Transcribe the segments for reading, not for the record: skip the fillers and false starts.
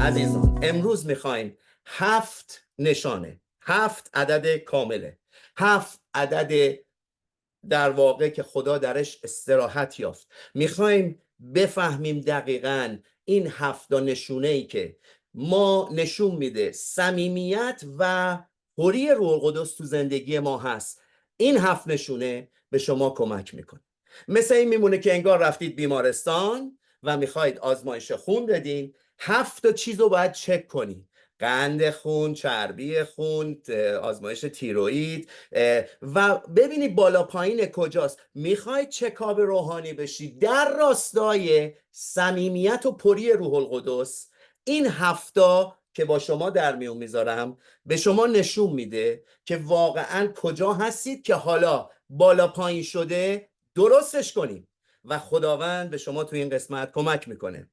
عزیزان امروز میخوایم 7 نشانه، 7 عدد کامله، 7 عدد در واقع که خدا درش استراحت یافت. میخوایم بفهمیم دقیقاً این 7 نشونه‌ای که ما نشون میده صمیمیت و حضور روح القدس تو زندگی ما هست. این 7 نشونه به شما کمک میکنه. مثل این میمونه که انگار رفتید بیمارستان و میخواید آزمایش خون بدین، 7 چیز رو باید چک کنید: قند خون، چربی خون، آزمایش تیروئید و ببینید بالا پایین کجاست. میخواید چکاب روحانی بشید در راستای صمیمیت و پری روح القدس، این 7 که با شما در میون میذارم به شما نشون میده که واقعا کجا هستید که حالا بالا پایین شده درستش کنیم و خداوند به شما تو این قسمت کمک میکنه.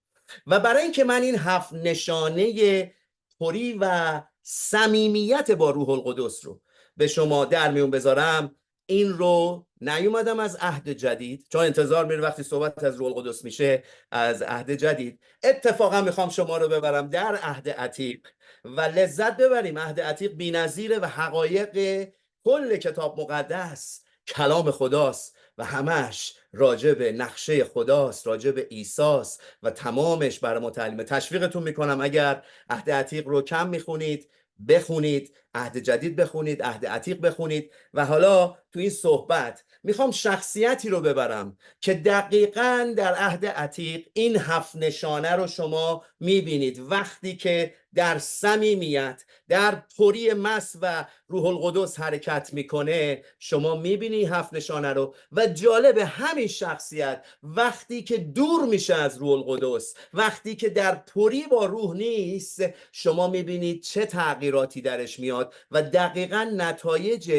و برای اینکه من این 7 نشانه پری و صمیمیت با روح القدس رو به شما در میون بذارم، این رو نیومدم از عهد جدید، چون انتظار میره وقتی صحبت از روح القدس میشه از عهد جدید. اتفاقا میخوام شما رو ببرم در عهد عتیق و لذت ببریم. عهد عتیق بی‌نظیره و حقایق کل کتاب مقدس کلام خداست و همش راجع به نقشه خداست، راجع به عیساست و تمامش برای ما تعلیمه. تشویقتون میکنم اگر عهد عتیق رو کم میخونید بخونید، عهد جدید بخونید، عهد عتیق بخونید. و حالا تو این صحبت میخوام شخصیتی رو ببرم که دقیقاً در عهد عتیق این 7 نشانه رو شما میبینید وقتی که در صمیمیت، در پری مس و روح القدس حرکت میکنه. شما میبینی 7 نشانه رو و جالب همین شخصیت وقتی که دور میشه از روح القدس، وقتی که در پری با روح نیست، شما میبینید چه تغییراتی درش میاد و دقیقاً نتایج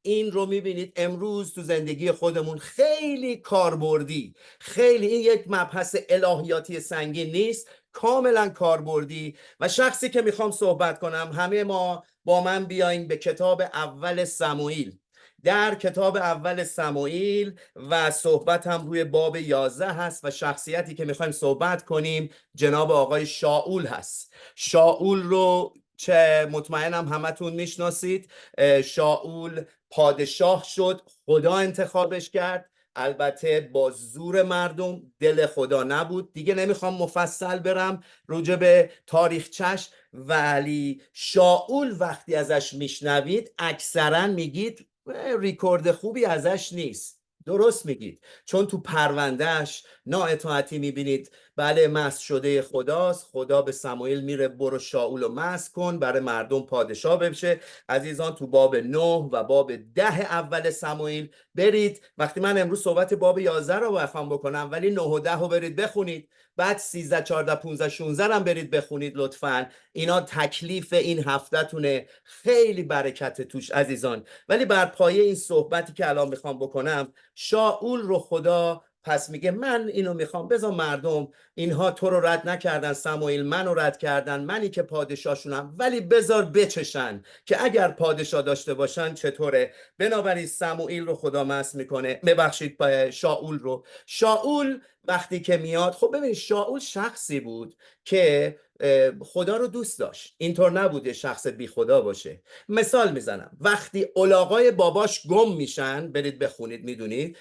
این رو میبینید امروز تو زندگی خودمون. خیلی کاربردی، خیلی این یک مبحث الهیاتی سنگین نیست، کاملا کاربردی. و شخصی که میخوام صحبت کنم، همه ما با من بیاین به کتاب اول سموئیل. در کتاب اول سموئیل و صحبت هم روی باب 11 هست و شخصیتی که میخوایم صحبت کنیم جناب آقای شاول هست. شاول رو چه مطمئنم همتون میشناسید. شاول پادشاه شد، خدا انتخابش کرد، البته با زور مردم، دل خدا نبود. دیگه نمیخوام مفصل برم راجع به تاریخچش، ولی شاول وقتی ازش میشنوید اکثرا میگید ریکورد خوبی ازش نیست. درست میگید، چون تو پروندهش نااطاعتی میبینید. بله، مسح شده خداست. خدا به سموئیل میره برو شاول رو مسح کن برای مردم پادشاه بشه. عزیزان تو باب 9 و باب 10 اول سموئیل برید. وقتی من امروز صحبت باب 11 رو بخوام بکنم، ولی 9 و 10 رو برید بخونید، بعد 13 14 15 16 هم برید بخونید لطفاً. اینا تکلیف این هفته‌تونه، خیلی برکت توش عزیزان. ولی بر پایه این صحبتی که الان میخوام بکنم، شاول رو خدا پس میگه من اینو میخوام، بذار مردم، اینها تو رو رد نکردن سموئیل، منو رد کردن، منی که پادشاهشونم، ولی بذار بچشن که اگر پادشاه داشته باشن چطوره. بنابراین سموئیل رو خدا مسح میکنه، ببخشید شاول رو. شاول وقتی که میاد، خب ببینید شاول شخصی بود که خدا رو دوست داشت. اینطور نبوده شخص بی خدا باشه. مثال میزنم، وقتی الاغای باباش گم میشن، برید بخونید میدونید،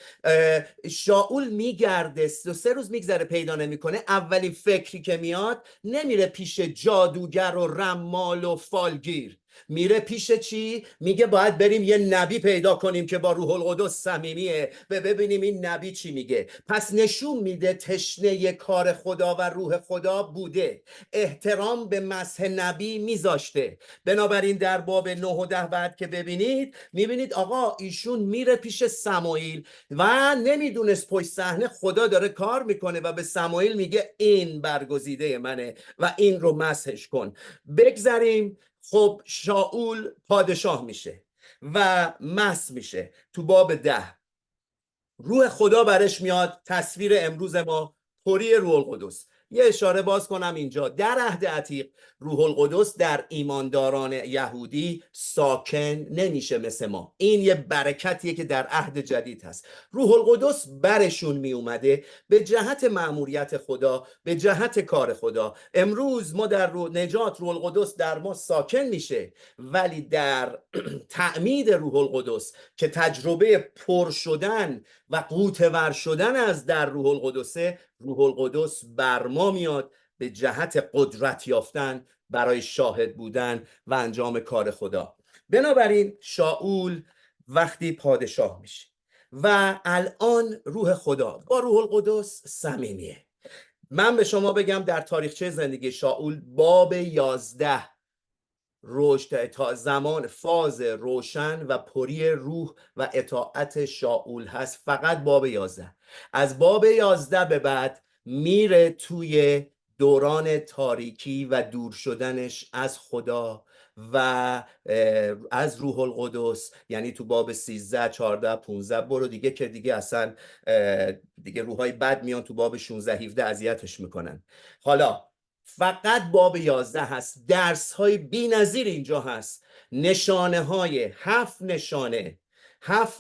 شاول میگرده 3 روز میگذره پیدا نمیکنه. اولین فکری که میاد، نمیره پیش جادوگر و رمال و فالگیر، میره پیش چی؟ میگه باید بریم یه نبی پیدا کنیم که با روح القدس صمیمیه و ببینیم این نبی چی میگه. پس نشون میده تشنه کار خدا و روح خدا بوده، احترام به مسح نبی میذاشته. بنابراین در باب 9 و 10 بعد که ببینید، میبینید آقا ایشون میره پیش سموئیل و نمیدونست پشت صحنه خدا داره کار میکنه و به سموئیل میگه این برگزیده منه و این رو مسحش کن. بگذاریم. خب شاول پادشاه میشه و مسح میشه. تو باب 10 روح خدا برش میاد، تصویر امروز ما پری روح القدس. یه اشاره باز کنم اینجا. در عهد عتیق روح القدس در ایمانداران یهودی ساکن نمیشه مثل ما. این یه برکتیه که در عهد جدید هست. روح القدس برشون می اومده به جهت مأموریت خدا، به جهت کار خدا. امروز ما در نجات روح القدس در ما ساکن میشه، ولی در تعمید روح القدس که تجربه پر شدن و قوتور شدن از در روح القدسه، روح القدس بر ما میاد به جهت قدرت یافتن برای شاهد بودن و انجام کار خدا. بنابراین شاول وقتی پادشاه میشه و الان روح خدا با روح القدس صمیمیه. من به شما بگم در تاریخچه زندگی شاول باب 11 رشد تا زمان فاز روشن و پری روح و اطاعت شاول هست. فقط باب 11. از باب 11 به بعد میره توی دوران تاریکی و دور شدنش از خدا و از روح القدس. یعنی تو باب 13 14 15 برو دیگه که دیگه اصلا دیگه روحای بد میان تو باب 16 17 اذیتش میکنن. حالا فقط باب 11 هست. درس های بی نظیر اینجا هست. نشانه های 7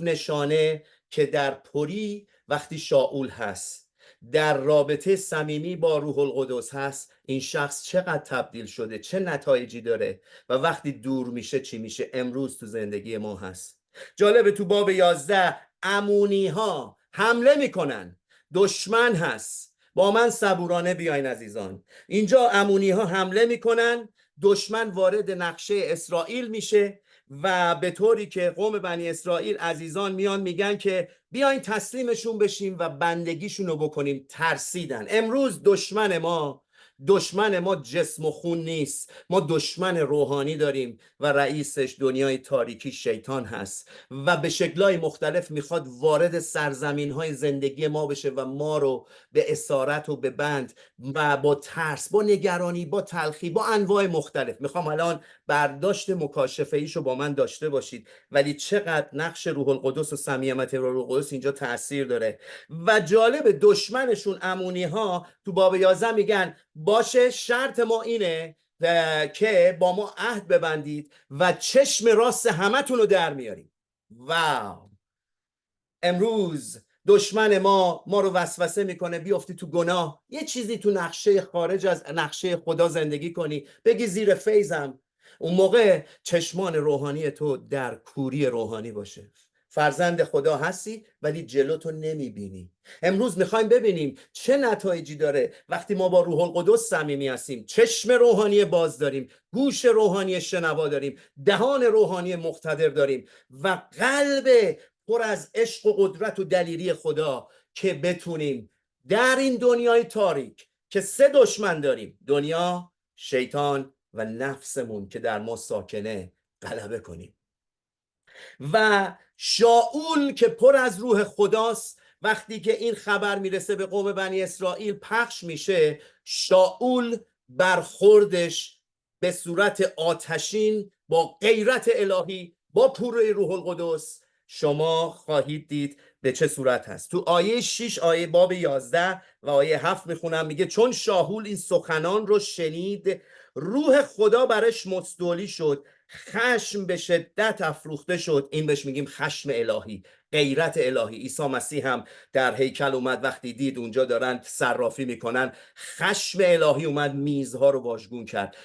نشانه که در پری وقتی شاول هست، در رابطه صمیمی با روح القدس هست، این شخص چقدر تبدیل شده، چه نتایجی داره و وقتی دور میشه چی میشه. امروز تو زندگی ما هست. جالبه تو باب 11 امونی ها حمله میکنن. دشمن هست. با من صبورانه بیاین عزیزان. اینجا امونی ها حمله میکنن، دشمن وارد نقشه اسرائیل میشه و به طوری که قوم بنی اسرائیل عزیزان میان میگن که بیاین تسلیمشون بشیم و بندگیشون رو بکنیم. ترسیدن. امروز دشمن ما جسم و خون نیست. ما دشمن روحانی داریم و رئیسش دنیای تاریکی شیطان هست و به شکل‌های مختلف میخواد وارد سرزمین‌های زندگی ما بشه و ما رو به اسارت و به بند و با ترس، با نگرانی، با تلخی، با انواع مختلف. میخوام الان برداشت مکاشفه ایشو با من داشته باشید، ولی چقدر نقش روح القدس و صمیمیت روح القدس اینجا تاثیر داره. و جالب دشمنشون امونی ها تو باب 11 میگن باشه شرط ما اینه که با ما عهد ببندید و چشم راست همتون رو در میاریم. واو. امروز دشمن ما رو وسوسه میکنه بیافتی تو گناه، یه چیزی تو نقشه خارج از نقشه خدا زندگی کنی، بگی زیر فیضم. اون موقع چشمان روحانی تو در کوری روحانی باشه. فرزند خدا هستی ولی جلوتو نمیبینی. امروز میخوایم ببینیم چه نتایجی داره وقتی ما با روح القدس صمیمی هستیم. چشم روحانی باز داریم، گوش روحانی شنوا داریم، دهان روحانی مقتدر داریم و قلب پر از عشق و قدرت و دلیری خدا که بتونیم در این دنیای تاریک که 3 دشمن داریم، دنیا، شیطان و نفسمون که در ما ساکنه، غلبه کنیم. و شاول که پر از روح خداست، وقتی که این خبر میرسه به قوم بنی اسرائیل پخش میشه، شاول برخوردش به صورت آتشین با غیرت الهی، با پوره روح القدس شما خواهید دید به چه صورت هست. تو آیه 6 آیه باب 11 و آیه 7 میخونم، میگه چون شاول این سخنان رو شنید، روح خدا برش مستولی شد، خشم به شدت افروخته شد. این بهش میگیم خشم الهی، غیرت الهی. عیسی مسیح هم در هیکل اومد، وقتی دید اونجا دارن صرافی میکنن، خشم الهی اومد میزها رو واژگون کرد.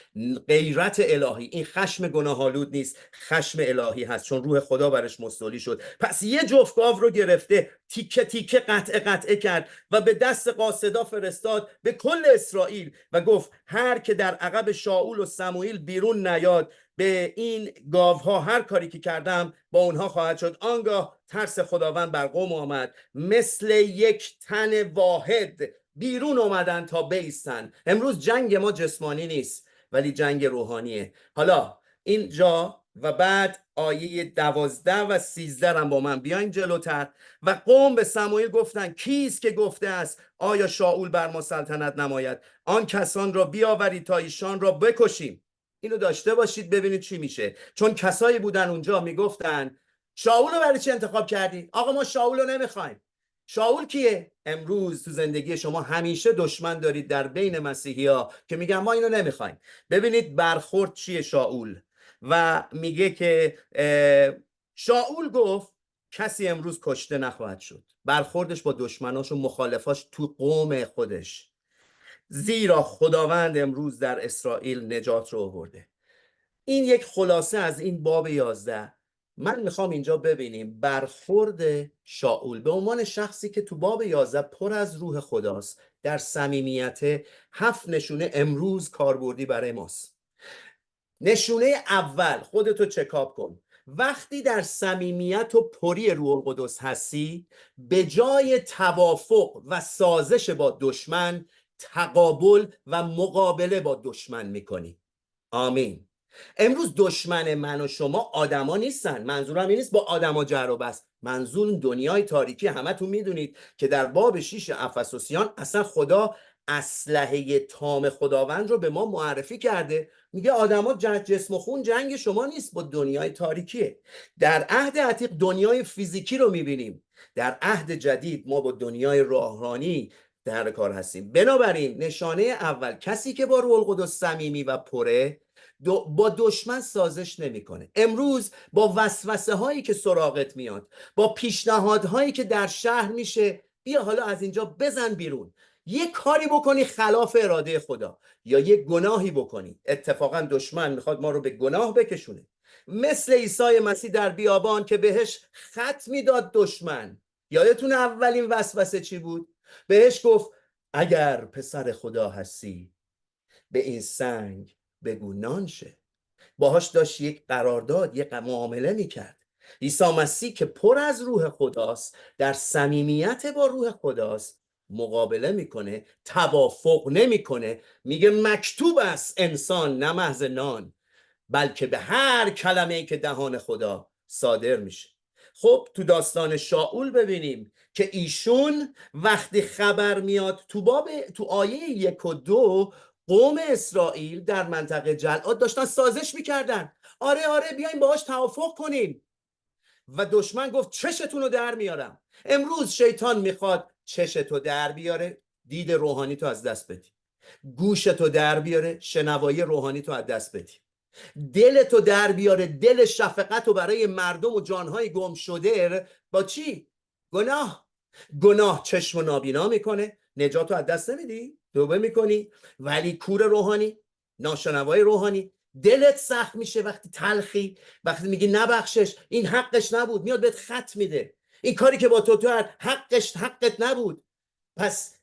غیرت الهی، این خشم گناه‌آلود نیست، خشم الهی هست، چون روح خدا برش مستولی شد. پس یه جفت گاو رو گرفته، تیکه تیکه قطعه کرد و به دست قاصدا فرستاد به کل اسرائیل و گفت هر که در عقب شاول و سموئیل بیرون نیاد، به این گاوها هر کاری که کردم با اونها خواهد شد. آنگاه ترس خداوند بر قوم آمد، مثل یک تن واحد بیرون آمدن تا بایستن. امروز جنگ ما جسمانی نیست ولی جنگ روحانیه. حالا اینجا و بعد آیه 12 و 13 هم با من بیاین جلوتر. و قوم به سموئیل گفتن کیست که گفته است آیا شاول بر ما سلطنت نماید؟ آن کسان را بیاورید تا ایشان را بکشیم. اینو داشته باشید ببینید چی میشه. چون کسایی بودن اونجا میگفتن شاول رو برای چی انتخاب کردی؟ آقا ما شاول رو نمیخوایم. شاول کیه؟ امروز تو زندگی شما همیشه دشمن دارید در بین مسیحی ها که میگن ما اینو نمیخوایم. ببینید برخورد چیه شاول، و میگه که شاول گفت کسی امروز کشته نخواهد شد. برخوردش با دشمناش و مخالفاش تو قوم خودش، زیرا خداوند امروز در اسرائیل نجات رو آورده. این یک خلاصه از این باب 11. من میخوام اینجا ببینیم برخورد شاول به عنوان شخصی که تو باب 11 پر از روح خداست، در صمیمیت 7 نشونه امروز کاربردی برای ماست. نشونه اول، خودتو چکاپ کن. وقتی در صمیمیت و پری روح القدس هستی، به جای توافق و سازش با دشمن، تقابل و مقابله با دشمن میکنی. آمین. امروز دشمن من و شما آدما نیستن. منظورم این نیست با آدما جر و بحث، منظور دنیای تاریکی. همتون میدونید که در باب 6 افسوسیان اصلا خدا اسلحه تام خداوند رو به ما معرفی کرده. میگه آدما جسم و خون جنگ شما نیست، با دنیای تاریکیه. در عهد عتیق دنیای فیزیکی رو میبینیم، در عهد جدید ما با دنیای روحانی در کار هستیم. بنابراین نشانه اول، کسی که با روح القدس صمیمی و پره با دشمن سازش نمیکنه. امروز با وسوسه هایی که سراغت میاد، با پیشنهادهایی که در شهر میشه، بیا حالا از اینجا بزن بیرون، یک کاری بکنی خلاف اراده خدا، یا یک گناهی بکنی. اتفاقا دشمن میخواد ما رو به گناه بکشونه، مثل عیسی مسیح در بیابان که بهش خط میداد دشمن. یادتون اولین وسوسه چی بود؟ بهش گفت اگر پسر خدا هستی به این سنگ بگو نان شه. باهاش داشت یک قرارداد، یک معامله میکرد. عیسی مسیح که پر از روح خداست، در صمیمیت با روح خداست، مقابله میکنه، توافق نمیکنه. میگه مکتوب است انسان نه محض نان، بلکه به هر کلمه‌ای که دهان خدا صادر میشه. خب تو داستان شاول ببینیم که ایشون وقتی خبر میاد تو آیه 1 و 2، قوم اسرائیل در منطقه جلعاد داشتن سازش میکردن. آره بیاین باهاش توافق کنیم. و دشمن گفت چشتون رو در میارم. امروز شیطان میخواد چشتو در بیاره، دید روحانی تو از دست بدی، گوشتو در بیاره، شنوایی روحانی تو از دست بدی، دلتو در بیاره، دل شفقت رو برای مردم و جانهای گم شده. با چی؟ گناه چشم و نابینا میکنه، نجاتو از دست نمیدی، توبه میکنی، ولی کور روحانی، ناشنوای روحانی، دلت سخت میشه وقتی تلخی، وقتی میگی نبخشش، این حقش نبود، میاد بهت خط میده، این کاری که با تو حقت نبود. پس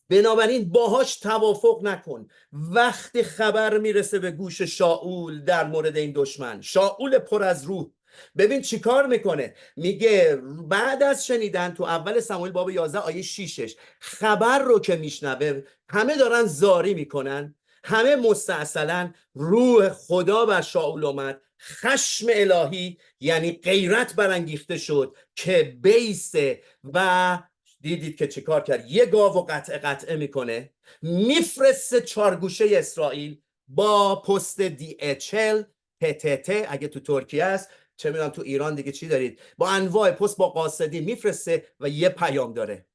بنابراین باهاش توافق نکن. وقتی خبر میرسه به گوش شاول در مورد این دشمن، شاول پر از روح، ببین چی کار میکنه. میگه بعد از شنیدن، تو اول سموئیل باب 11 آیه 6، خبر رو که میشنوه همه دارن زاری میکنن، همه مستعسلن. روح خدا بر شاول اومد، خشم الهی یعنی غیرت برانگیخته شد که بیسته. و دیدید که چیکار کرد؟ یه گاو و قطعه میکنه، میفرسته 4 گوشه اسرائیل با پست DHL TTT اگه تو ترکیه است، چه میدونم تو ایران دیگه چی دارید، با انواع پست با قاصدی میفرسته و یه پیام داره: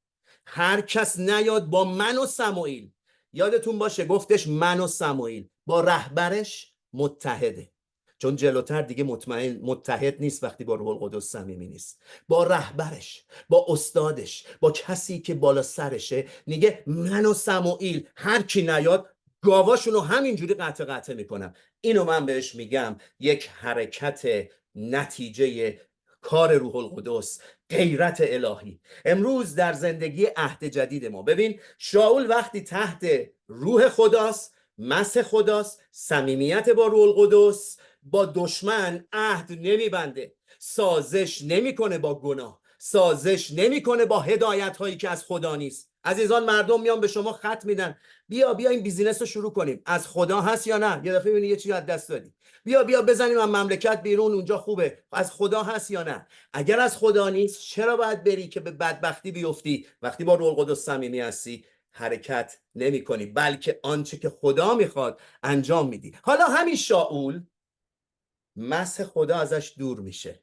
هر کس نیاد با من و سموئیل. یادتون باشه گفتش من و سموئیل با رهبرش متحده، چون جلوتر دیگه متحد نیست وقتی با روح القدس صمیمی نیست، با رهبرش، با استادش، با کسی که بالا سرشه. میگه من و سموئیل هر کی نیاد گاواشونو همینجوری قطع میکنم. اینو من بهش میگم یک حرکت نتیجه کار روح القدس، غیرت الهی. امروز در زندگی عهد جدید ما ببین، شاول وقتی تحت روح خداست، مسح خداست، صمیمیت با روح القدس، با دشمن عهد نمیبنده، سازش نمیکنه با گناه، سازش نمیکنه با هدایت هایی که از خدا نیست. عزیزان، مردم میان به شما خط میدن: بیا این بیزینس رو شروع کنیم، از خدا هست یا نه؟ یه دفعه میبینی یه چیزی از دست دادی. بیا بزنیم از مملکت بیرون، اونجا خوبه، از خدا هست یا نه؟ اگر از خدا نیست چرا باید بری که به بدبختی بیفتی؟ وقتی با روح القدس صمیمی هستی حرکت نمی کنی، بلکه آنچه که خدا میخواد انجام میدی. حالا همین شاول مسح خدا ازش دور میشه،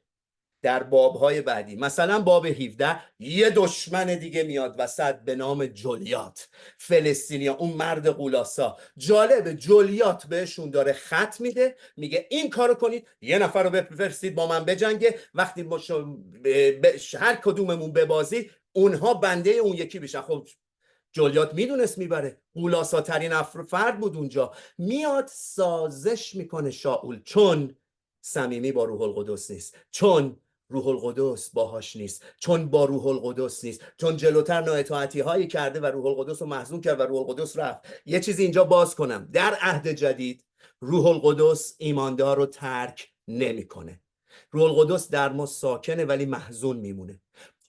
در بابهای بعدی، مثلا باب 17 یه دشمن دیگه میاد وسط به نام جولیات، فلسطینیا، اون مرد قولاسا. جالبه جولیات بهشون داره خط میده، میگه این کارو کنید، یه نفر رو بفرستید با من بجنگه، وقتی هر کدوممون ببازید اونها بنده اون یکی بشن. خب جولیات میدونست میبره، قولاسا ترین فرد بود اونجا. میاد سازش میکنه شاول، چون صمیمی با روح القدس نیست، چون روح القدس باهاش نیست، چون با روح القدس نیست، چون جلوتر نااطاعتی هایی کرده و روح القدس رو محزون کرد و روح القدس رفت. یه چیزی اینجا باز کنم، در عهد جدید روح القدس ایماندار رو ترک نمیکنه. روح القدس در ما ساکنه ولی محزون میمونه.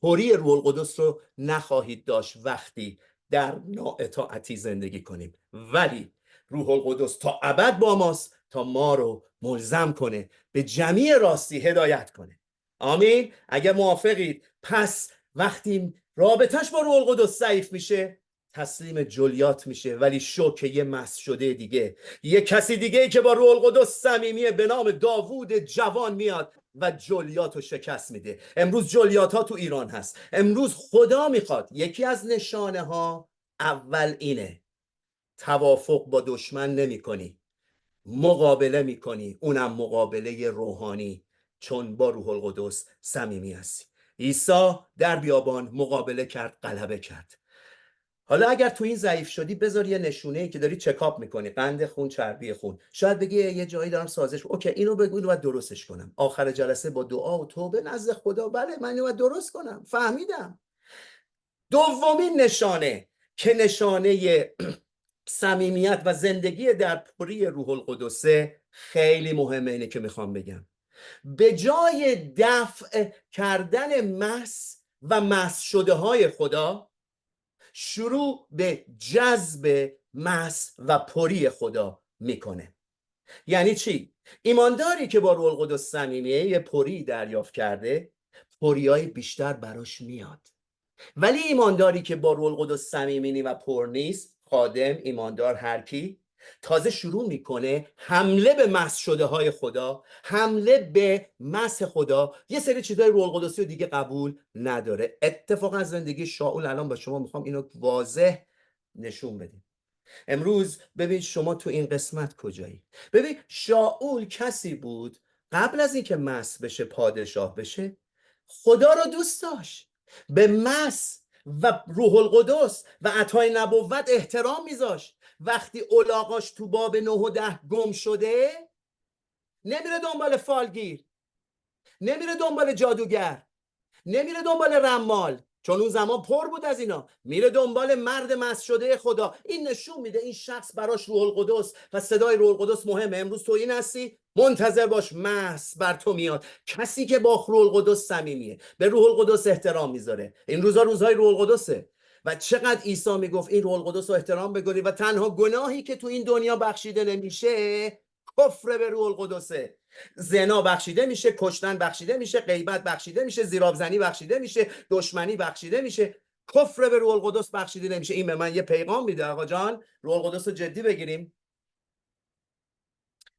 پوری روح القدس رو نخواهید داشت وقتی در نااطاعتی زندگی کنیم، ولی روح القدس تا ابد با ماست تا ما رو ملزم کنه به جمیع راستی هدایت کنه. آمین. اگر موافقید، پس وقتی رابطش با روح القدس ضعیف میشه تسلیم جولیات میشه، ولی شوکه یه مس شده دیگه، یه کسی دیگه که با روح القدس صمیمیه به نام داوود جوان میاد و جولیات رو شکست میده. امروز جولیات ها تو ایران هست. امروز خدا میخواد، یکی از نشانه ها اول اینه، توافق با دشمن نمی کنی، مقابله می کنی، اونم مقابله روحانی، چون با روح القدس صمیمی هستی. عیسی در بیابان مقابله کرد، غلبه کرد. حالا اگر تو این ضعیف شدی، بذار یه نشونه‌ای که داری چکاپ میکنی، قند خون، چربی خون، شاید بگی یه جایی دارم سازش، اوکی اینو بگو، اینو باید درستش کنم. آخر جلسه با دعا و توبه نزد خدا، بله من اینو باید درست کنم، فهمیدم. دومین نشانه که نشانه صمیمیت و زندگی در پری روح القدسه، خیلی مهمه، اینه که میخوام بگم. به جای دفع کردن مس و مس شده های خدا، شروع به جذب مس و پری خدا میکنه. یعنی چی؟ ایمانداری که با روح القدس صمیمیه، یه پری دریافت کرده، پریای بیشتر براش میاد. ولی ایمانداری که با روح القدس صمیمی و پر نیست، خادم، ایماندار، هر کی، تازه شروع میکنه حمله به مس شده های خدا، حمله به مس خدا، یه سری چیزای روح القدسی رو دیگه قبول نداره. اتفاقا زندگی شاول الان با شما میخوام اینو واضح نشون بدیم. امروز ببین شما تو این قسمت کجایی. ببین شاول کسی بود قبل از اینکه مس بشه، پادشاه بشه، خدا رو دوست داشت، به مس و روح القدس و عطای نبوت احترام میذاشت. وقتی الاغاش تو باب 9 و 10 گم شده، نمیره دنبال فالگیر، نمیره دنبال جادوگر، نمیره دنبال رمال، چون اون زمان پر بود از اینا، میره دنبال مرد مس شده خدا. این نشون میده این شخص براش روح القدس و صدای روح القدس مهمه. امروز تو این هستی، منتظر باش مس بر تو میاد. کسی که با روح القدس صمیمیه، به روح القدس احترام میذاره. این روزا روزهای روح القدسه و چقدر عیسی میگفت این روح القدس رو احترام بگذاری و تنها گناهی که تو این دنیا بخشیده نمیشه کفر به روح القدسه. زنا بخشیده میشه، کشتن بخشیده میشه، غیبت بخشیده میشه، زیرابزنی بخشیده میشه، دشمنی بخشیده میشه، کفر به روح القدس بخشیده نمیشه. این به من یه پیغام میده آقا جان، روح القدس رو جدی بگیریم.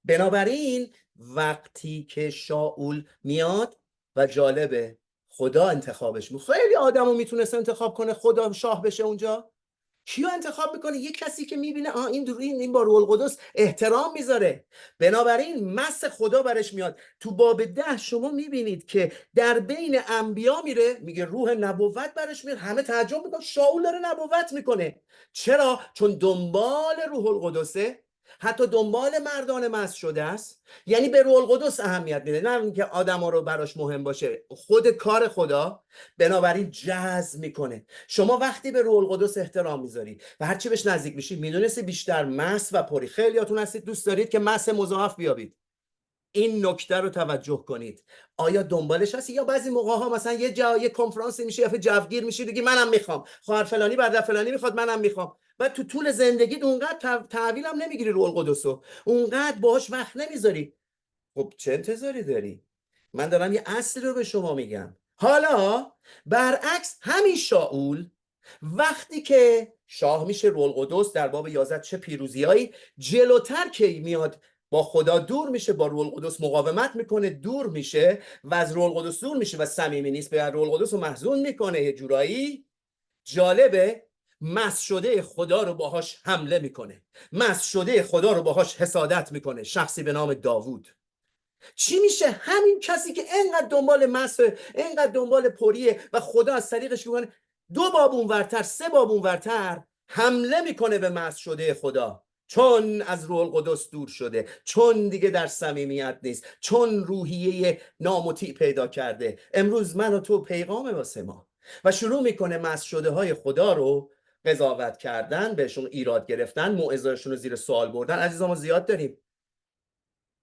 بنابراین وقتی که شاول میاد و جالبه خدا انتخابش میکنه، خیلی آدمو میتونست انتخاب کنه خدا شاه بشه اونجا، کیو انتخاب میکنه؟ یک کسی که میبینه این با روح القدس احترام میذاره. بنابراین مس خدا برش میاد. تو باب 10 شما میبینید که در بین انبیا میره، میگه روح نبوت برش میاد. همه تعجب میکنن شاول داره نبوت میکنه. چرا؟ چون دنبال روح القدسه، حتی دنبال مردان مس شده است. یعنی به روح القدس اهمیت میده، نه اینکه آدما رو براش مهم باشه، خود کار خدا. بنابراین جذب میکنه. شما وقتی به روح القدس احترام میذاری و هرچی بهش نزدیک میشی، میدونستی بیشتر مس و پری. خیلیاتون هستید دوست دارید که مس مضاعف بیابید. این نکته رو توجه کنید. آیا دنبالش هستی؟ یا بعضی موقع ها مثلا یه کنفرانسی میشه یا جوگیر میشی، دیگه منم میخوام، خواهر فلانی برادر فلانی میخواد، منم میخوام. و تو طول زندگیت اونقدر تحویلم نمیگیری روح القدس رو، اونقدر باهاش وقت نمیذاری. خب چه انتظاری داری؟ من دارم یه اصل رو به شما میگم. حالا برعکس همین شاول وقتی که شاه میشه، روح القدس در باب 11 چه پیروزیایی جلوتر که میاد با خدا دور میشه، با روح القدس مقاومت میکنه، دور میشه و از روح القدس دور میشه و صمیمی نیست، به روح القدس رو محزون میکنه. یه جورایی جالبه، مس شده خدا رو باهاش حمله میکنه، مس شده خدا رو باهاش حسادت میکنه. شخصی به نام داوود چی میشه؟ همین کسی که انقدر دنبال مسه، انقدر دنبال پریه و خدا از طریقش میکنه 2 بابون ورتر 3 بابون ورتر حمله میکنه به مس شده خدا، چون از روح القدس دور شده، چون دیگه در صمیمیت نیست، چون روحیه نامطیع پیدا کرده. امروز من و تو پیغام واسه ما و شروع میکنه مس شده های خدا رو قضاوت کردن، بهشون ایراد گرفتن، موعظه‌شون رو زیر سوال بردن. عزیزان ما زیاد داریم،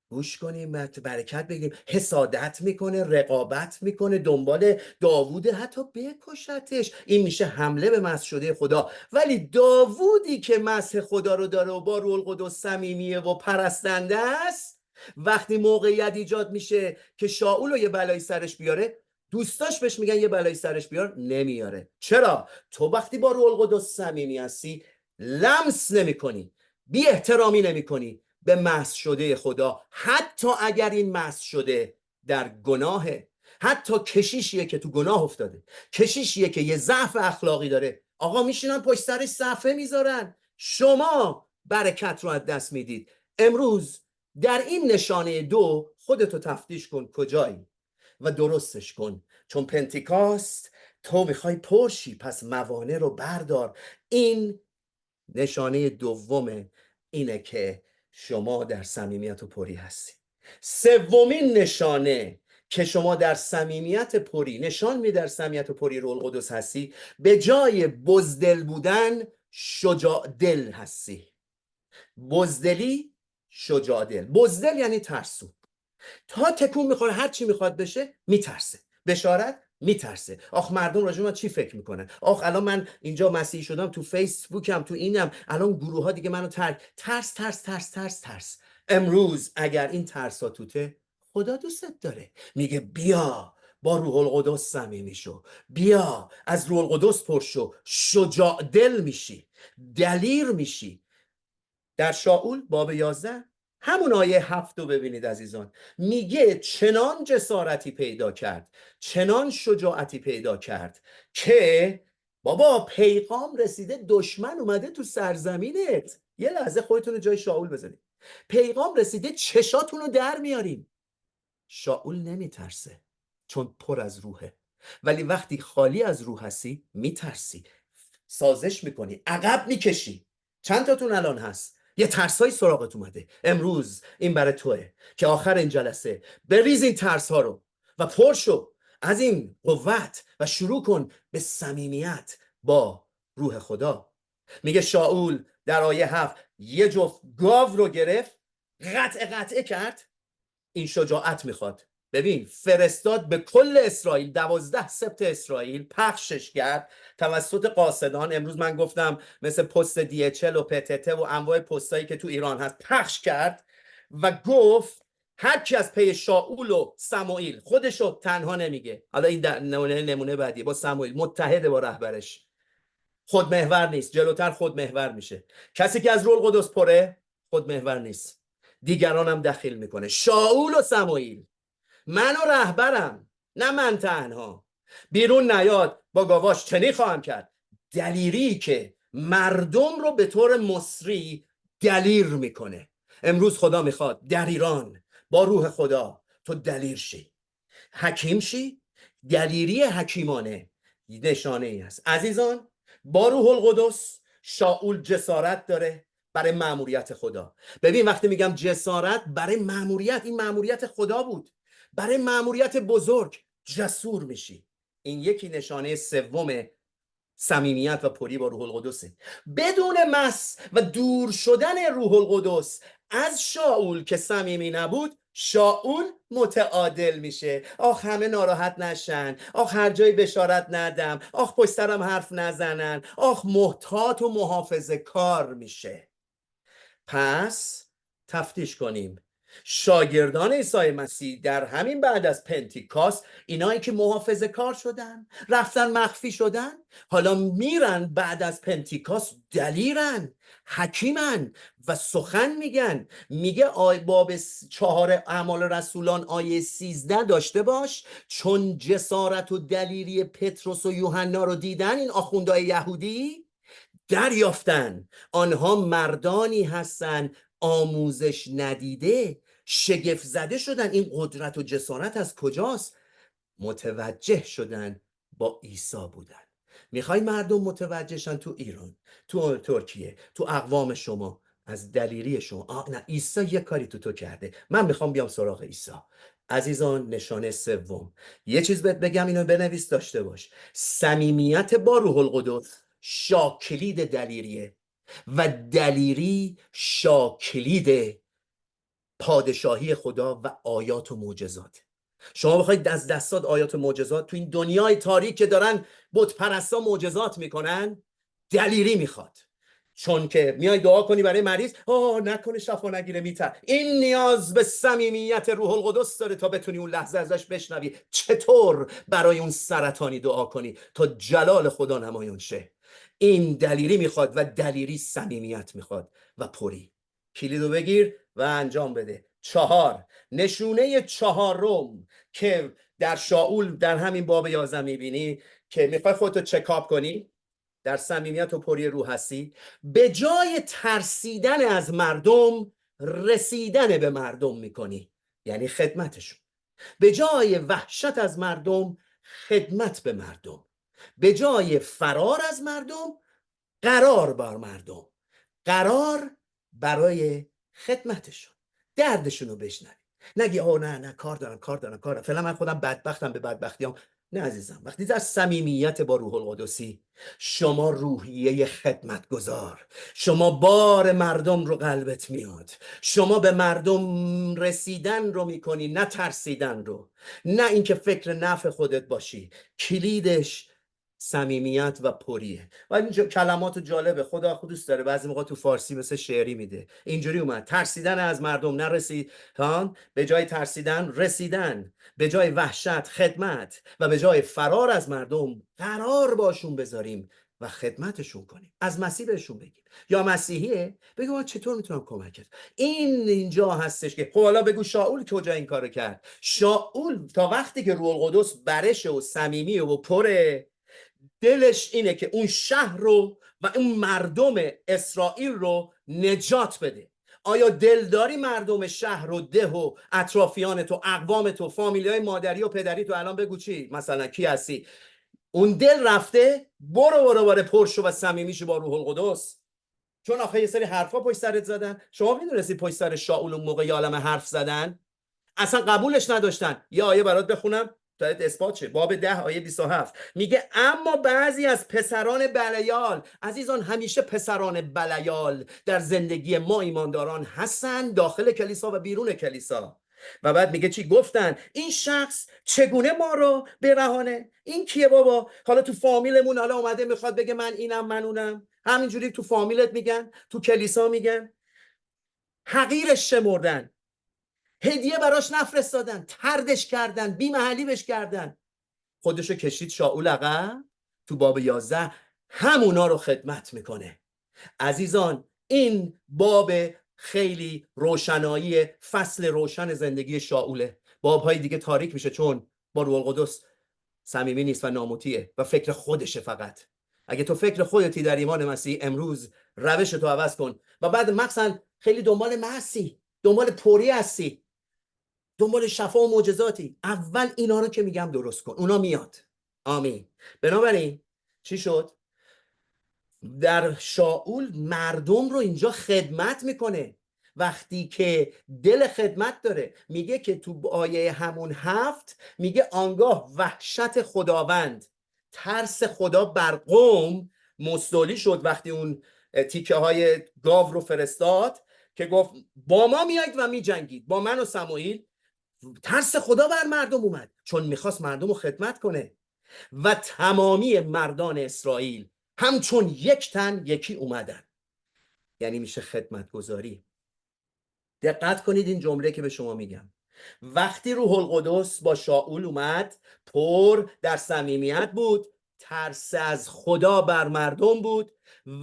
گوش کنیم، برکت بگیم. حسادت میکنه، رقابت میکنه، دنبال داوود حتی بکشتش. این میشه حمله به مسح شده خدا. ولی داوودی که مسح خدا رو داره و با روح القدس صمیمیه و پرستنده است، وقتی موقعیت ایجاد میشه که شاول رو یه بلایی سرش بیاره، دوستاش بهش میگن یه بلایی سرش بیار، نمیاره. چرا؟ تو وقتی با روح القدس صمیمی هستی، لمس نمیکنی، بی احترامی نمیکنی به مسح شده خدا، حتی اگر این مسح شده در گناهه، حتی کشیشیه که تو گناه افتاده، کشیشیه که یه ضعف اخلاقی داره. آقا میشینن پشت سرش صفحه میذارن، شما برکت رو از دست میدید. امروز در این نشانه 2 خودتو تفتیش کن کجایی و درستش کن، چون پنتیکاست تو میخوای پرشی، پس موانع رو بردار. این نشانه دومه، اینه که شما در صمیمیت و پری هستی. سومین نشانه که شما در صمیمیت پری نشان می در صمیمیت و پری روح القدس هستی، به جای بزدل بودن شجاع دل هستی. بزدلی شجاع دل. بزدل یعنی ترسو، تا تکون میخوره، هر چی میخواد بشه میترسه. بشارت میترسه. آخ مردم راجع من چی فکر میکنن؟ آخ الان من اینجا مسیحی شدم، تو فیسبوکم، تو اینم، الان گروه ها دیگه منو ترس ترس ترس ترس ترس. امروز اگر این ترس ها توته، خدا دوستت داره، میگه بیا با روح القدس صمیمی شو، بیا از روح القدس پر شو، شجاع دل میشی، دلیر میشی. در شاول باب 11 همون آیه 7 رو ببینید عزیزان، میگه چنان جسارتی پیدا کرد، چنان شجاعتی پیدا کرد که بابا پیغام رسیده، دشمن اومده تو سرزمینت. یه لحظه خودتون رو جای شاول بذارید. پیغام رسیده، چشاتون رو در میاریم. شاول نمیترسه چون پر از روحه، ولی وقتی خالی از روح هستی میترسی، سازش میکنی، عقب میکشی. چند تاتون الان هست یه ترسای سراغت اومده؟ امروز این برای توه که آخر این جلسه بریز این ترس ها رو و پر شو از این قوت و شروع کن به صمیمیت با روح خدا. میگه شاول در آیه 7 یه جفت گاو رو گرفت، قطعه کرد. این شجاعت میخواد. ببین فرستاد به کل اسرائیل، 12 سبت اسرائیل پخشش کرد توسط قاصدان. امروز من گفتم مثل پست دیچل و پتته و انواع پستایی که تو ایران هست، پخش کرد و گفت هر کی از پی شاول و سموئیل، خودشو تنها نمیگه، حالا این نمونه بعدی، با سموئیل متحد با رهبرش، خودمحور نیست، جلوتر خودمحور میشه. کسی که از روح القدس پره خودمحور نیست، دیگران هم دخیل میکنه. شاول و سموئیل، من و رهبرم، نه من تنها، بیرون نیاد با گاواش چنین خواهم کرد. دلیری که مردم رو به طور مصری دلیر میکنه. امروز خدا میخواد در ایران با روح خدا تو دلیر شی، حکیم شی. دلیری حکیمانه نشانه ای هست عزیزان. با روح القدس شاول جسارت داره برای مأموریت خدا. ببین وقتی میگم جسارت برای مأموریت، این مأموریت خدا بود، برای مأموریت بزرگ جسور میشی. این یکی نشانه سوم صمیمیت و پری با روح القدسه. بدون مس و دور شدن روح القدس از شاول که صمیمی نبود، شاول متعادل میشه. آخ همه ناراحت نشن، آخ هر جای بشارت ندم، آخ پشت سرم حرف نزنن، آخ محتاط و محافظه کار میشه. پس تفتیش کنیم شاگردان عیسی مسیح در همین بعد از پنتیکاست، اینایی که محافظه کار شدن، رفتن مخفی شدن، حالا میرن بعد از پنتیکاست دلیرن، حکیمن و سخن میگن. میگه باب 4 اعمال رسولان آیه 13 داشته باش، چون جسارت و دلیری پتروس و یوحنا رو دیدن این آخوندهای یهودی، دریافتن آنها مردانی هستن آموزش ندیده، شگفت زده شدن این قدرت و جسارت از کجاست؟ متوجه شدن با عیسی بودن. میخوای مردم متوجه شن تو ایران، تو ترکیه، تو اقوام شما از دلیری شما؟ نه، عیسی یه کاری تو کرده، من میخوام بیام سراغ عیسی. عزیزان، نشانه سوم، یه چیز بهت بگم، اینو بنویس داشته باش. صمیمیت با روح القدس شاکلید دلیریه و دلیری شاکلید پادشاهی خدا و آیات و معجزات. شما بخواید از دستات آیات و معجزات تو این دنیای تاریک که دارن بت پرستا معجزات میکنن، دلیری میخواد. چون که میای دعا کنی برای مریض، نکنه شفا نگیره، میتر. این نیاز به صمیمیت روح القدس داره تا بتونی اون لحظه ازش بشنوی چطور برای اون سرطانی دعا کنی تا جلال خدا نمایان شه. این دلیری میخواد و دلیری صمیمیت میخواد و پری. کلیدو بگیر و انجام بده. 4، نشونه 4 که در شاول در همین باب 11 میبینی که میخوای خودتو چکاپ کنی، در صمیمیت و پری روح هستی، به جای ترسیدن از مردم رسیدن به مردم میکنی، یعنی خدمتشون. به جای وحشت از مردم خدمت به مردم. به جای فرار از مردم قرار بر مردم، قرار برای خدمتشون، دردشون رو بشنوی. نگی نه کار دارم فعلا من خودم بدبختم به بدبختیام. نه عزیزم، وقتی در صمیمیت با روح القدسی، شما روحیه خدمتگزار، شما بار مردم رو قلبت میاد، شما به مردم رسیدن رو میکنی، نه ترسیدن رو، نه اینکه فکر نفع خودت باشی. کلیدش صمیمیت و پریه. و این کلمات جالبه، خدا دوست داره بعضی موقع تو فارسی مثل شعری میده. اینجوری اومد: ترسیدن از مردم نرسید، به جای ترسیدن رسیدن، به جای وحشت خدمت، و به جای فرار از مردم قرار باشون بذاریم و خدمتشون کنیم. از مسیح بهشون بگیم یا مسیحیه، بگو چطور میتونم کمکت. اینجا هستش که حالا بگو شاول کجا این کارو کرد. شاول تا وقتی که روح القدس برشه و صمیمی و پره، دلش اینه که اون شهر رو و اون مردم اسرائیل رو نجات بده. آیا دلداری مردم شهر و ده و اطرافیان تو، اقوام تو، فامیلی های مادری و پدری تو؟ الان بگو چی؟ مثلا کی هستی؟ اون دل رفته، برو پر شو و صمیمی شو با روح القدس. چون آخه یه سری حرفا پشت سرت زدن. شما میدونستی پشت سر شاول اون موقع عالمه حرف زدن، اصلا قبولش نداشتن. یه آیه برات بخونم تا اثبات شه. باب 10 آیه 27 میگه اما بعضی از پسران بلیال، عزیزان همیشه پسران بلیال در زندگی ما ایمانداران هستن، داخل کلیسا و بیرون کلیسا. و بعد میگه چی گفتن؟ این شخص چگونه ما رو برهانه؟ این کیه بابا؟ حالا تو فامیلمون حالا اومده میخواد بگه من اینم من اونم. همینجوری تو فامیلت میگن، تو کلیسا میگن. حقیرش شمردن، هدیه براش نفرستادن، تردش کردن، بی محلی بش کردن. خودشو کشید شاول عقب. تو باب 11 همونا رو خدمت میکنه. عزیزان، این باب خیلی روشنایی فصل روشن زندگی شاوله. بابهای دیگه تاریک میشه چون با روح القدس صمیمی نیست و نامطیعه و فکر خودشه فقط. اگه تو فکر خودتی در ایمان مسیح، امروز روش تو عوض کن و بعد مثلا خیلی دنبال معصی، دنبال پوری هستی، دنبال شفا و معجزاتی، اول اینا رو که میگم درست کن، اونا میاد. آمین. بنابراین چی شد؟ در شاول مردم رو اینجا خدمت میکنه. وقتی که دل خدمت داره، میگه که تو آیه همون 7 میگه آنگاه وحشت خداوند، ترس خدا بر قوم مستولی شد. وقتی اون تیکه های گاو رو فرستاد که گفت با ما میایید و میجنگید با من و سموئیل، ترس خدا بر مردم اومد چون میخواست مردم رو خدمت کنه. و تمامی مردان اسرائیل همچون یک تن یکی اومدن. یعنی میشه خدمت گذاری. دقت کنید این جمله که به شما میگم. وقتی روح القدس با شاول اومد، پر در صمیمیت بود، ترس از خدا بر مردم بود